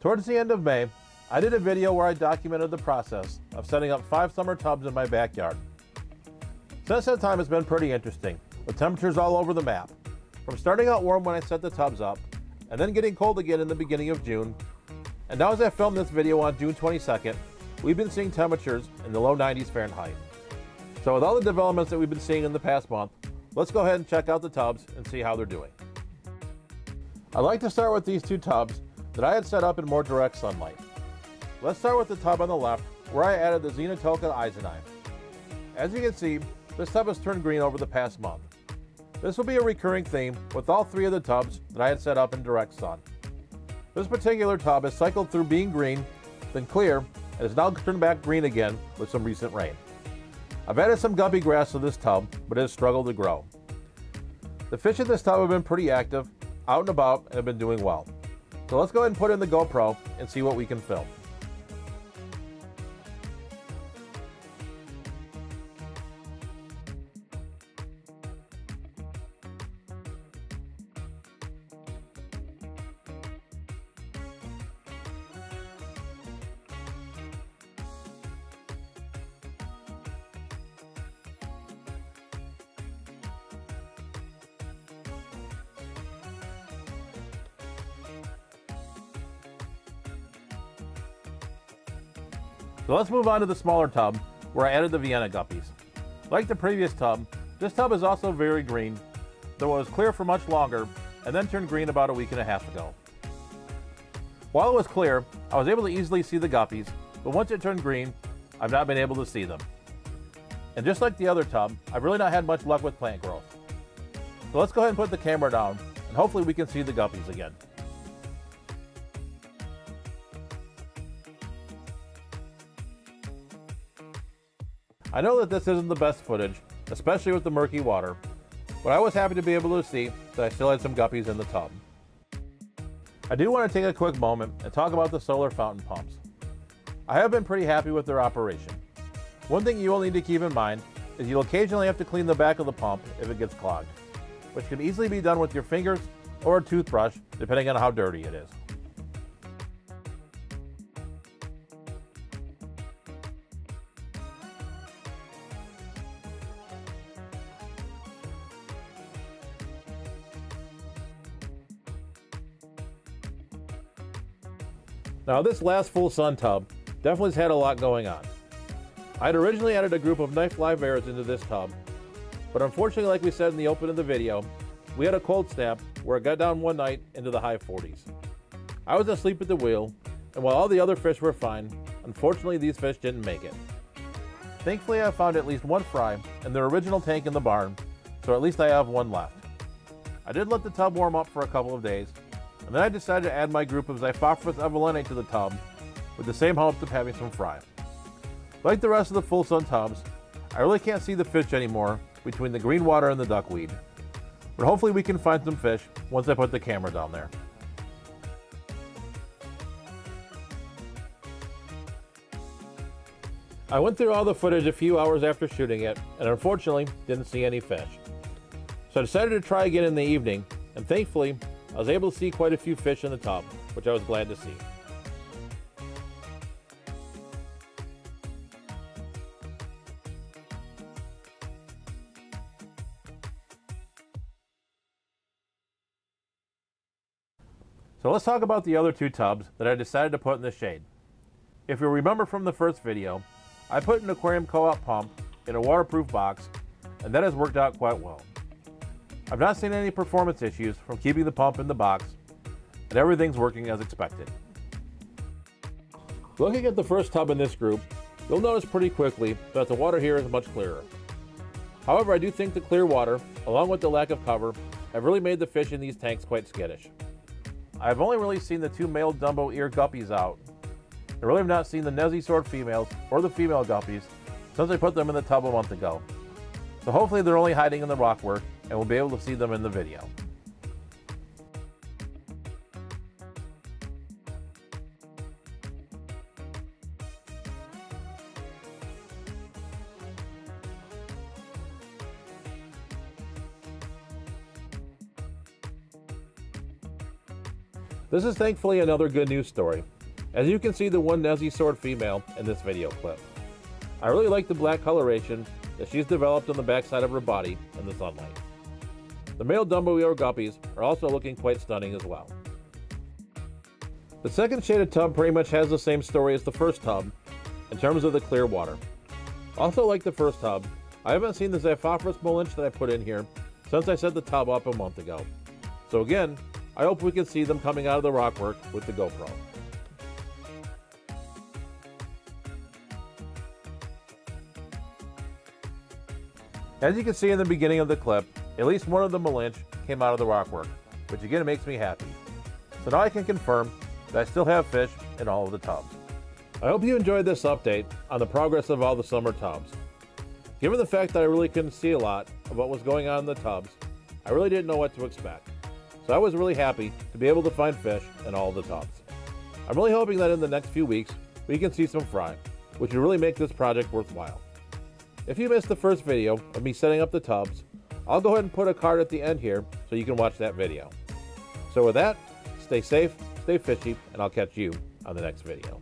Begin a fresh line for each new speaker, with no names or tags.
Towards the end of May, I did a video where I documented the process of setting up 5 summer tubs in my backyard. Since that time, it's been pretty interesting, with temperatures all over the map. From starting out warm when I set the tubs up, and then getting cold again in the beginning of June, and now as I filmed this video on June 22nd, we've been seeing temperatures in the low 90s Fahrenheit. So with all the developments that we've been seeing in the past month, let's go ahead and check out the tubs and see how they're doing. I'd like to start with these 2 tubs that I had set up in more direct sunlight. Let's start with the tub on the left, where I added the Xenotoca Izanine. As you can see, this tub has turned green over the past month. This will be a recurring theme with all 3 of the tubs that I had set up in direct sun. This particular tub has cycled through being green, then clear, and has now turned back green again with some recent rain. I've added some guppy grass to this tub, but it has struggled to grow. The fish in this tub have been pretty active, out and about, and have been doing well. So let's go ahead and put in the GoPro and see what we can film. So let's move on to the smaller tub where I added the Vienna guppies. Like the previous tub, this tub is also very green, though it was clear for much longer and then turned green about a week and a half ago. While it was clear, I was able to easily see the guppies, but once it turned green, I've not been able to see them. And just like the other tub, I've really not had much luck with plant growth. So let's go ahead and put the camera down and hopefully we can see the guppies again. I know that this isn't the best footage, especially with the murky water, but I was happy to be able to see that I still had some guppies in the tub. I do want to take a quick moment and talk about the solar fountain pumps. I have been pretty happy with their operation. One thing you will need to keep in mind is you'll occasionally have to clean the back of the pump if it gets clogged, which can easily be done with your fingers or a toothbrush, depending on how dirty it is. Now this last full sun tub definitely has had a lot going on. I had originally added a group of night fly bears into this tub, but unfortunately, like we said in the open of the video, we had a cold snap where it got down one night into the high 40s. I was asleep at the wheel, and while all the other fish were fine, unfortunately these fish didn't make it. Thankfully I found at least 1 fry in their original tank in the barn, so at least I have 1 left. I did let the tub warm up for a couple of days, and then I decided to add my group of Xiphophorus evelinae to the tub with the same hopes of having some fry. Like the rest of the full sun tubs, I really can't see the fish anymore between the green water and the duckweed, but hopefully we can find some fish once I put the camera down there. I went through all the footage a few hours after shooting it and unfortunately didn't see any fish. So I decided to try again in the evening, and thankfully I was able to see quite a few fish in the tub, which I was glad to see. So let's talk about the other 2 tubs that I decided to put in the shade. If you remember from the first video, I put an aquarium co-op pump in a waterproof box, and that has worked out quite well. I've not seen any performance issues from keeping the pump in the box, and everything's working as expected. Looking at the first tub in this group, you'll notice pretty quickly that the water here is much clearer. However, I do think the clear water, along with the lack of cover, have really made the fish in these tanks quite skittish. I've only really seen the 2 male Dumbo ear guppies out. I really have not seen the Nessie sword females or the female guppies since I put them in the tub a month ago. So hopefully they're only hiding in the rockwork and we'll be able to see them in the video. This is thankfully another good news story, as you can see the one Nessie Sword female in this video clip. I really like the black coloration that she's developed on the backside of her body in the sunlight. The male Dumbo Eeyore guppies are also looking quite stunning as well. The second shaded tub pretty much has the same story as the first tub in terms of the clear water. Also like the first tub, I haven't seen the Xiphophorus Malinche that I put in here since I set the tub up a month ago. So again, I hope we can see them coming out of the rockwork with the GoPro. As you can see in the beginning of the clip, at least one of the Malinche came out of the rockwork, which again makes me happy. So now I can confirm that I still have fish in all of the tubs. I hope you enjoyed this update on the progress of all the summer tubs. Given the fact that I really couldn't see a lot of what was going on in the tubs, I really didn't know what to expect. So I was really happy to be able to find fish in all of the tubs. I'm really hoping that in the next few weeks, we can see some fry, which would really make this project worthwhile. If you missed the first video of me setting up the tubs, I'll go ahead and put a card at the end here so you can watch that video. So with that, stay safe, stay fishy, and I'll catch you on the next video.